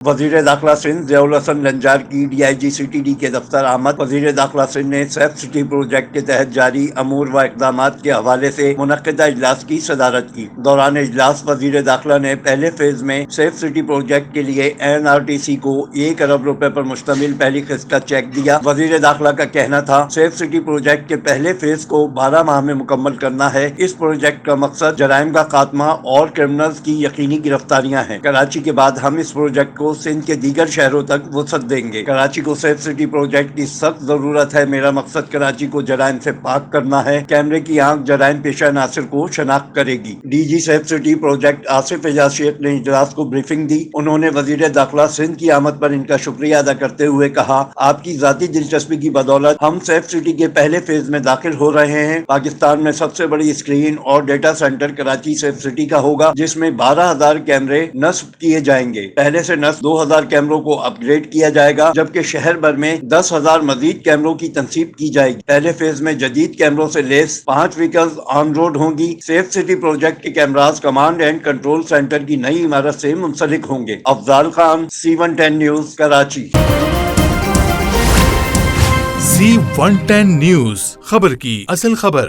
वजीर दाखिला सिंध ज़ियाउल हसन लंजार की DIG CTD के दफ्तर आमद। वजीर दाखिला सिंध ने सेफ सिटी प्रोजेक्ट के तहत जारी अमूर व इकदाम के हवाले से मुनक्किदा इजलास की सदारत की। दौरान इजलास वजीर दाखिला ने पहले फेज में सेफ सिटी प्रोजेक्ट के लिए NRTC को 1 अरब रुपए पर मुश्तमिल पहली किस्त का चेक दिया। वजीर दाखिला का कहना था, सेफ सिटी प्रोजेक्ट के पहले फेज को 12 माह में मुकम्मल करना है। इस प्रोजेक्ट का मकसद जराइम का खात्मा और क्रिमिनल्स की यकीनी गिरफ्तारियां हैं। कराची के बाद हम इस प्रोजेक्ट को सिंध के दीगर शहरों तक वसअत देंगे। कराची को सेफ सिटी प्रोजेक्ट की सख्त जरूरत है। मेरा मकसद कराची को जराइम से पाक करना है। कैमरे की आंख जराइम पेशा नासिर को शनाख्त करेगी। DG safe city project Asif Ejaz Sheikh ने इजलास को ब्रीफिंग दी। उन्होंने वजीर दाखिला सिंध की आमद पर इनका शुक्रिया अदा करते हुए कहा, आपकी जाती दिलचस्पी की बदौलत हम सेफ सिटी के पहले फेज में दाखिल हो रहे हैं। पाकिस्तान में सबसे बड़ी स्क्रीन और data centre Karachi safe city का होगा, जिसमें 12,000 कैमरे नस्ब किए जाएंगे। पहले से नस्ब 2,000 कैमरों को अपग्रेड किया जाएगा, जबकि शहर भर में 10,000 मजीद कैमरों की तनसीब की जाएगी। पहले फेज में जदीद कैमरों से लेस 5 व्हीकल्स ऑन रोड होंगी। सेफ सिटी प्रोजेक्ट के cameras command and control centre की नई इमारत से मुंसलिक होंगे। Afzal Khan, C110 news, Karachi. C110 news, खबर की असल खबर।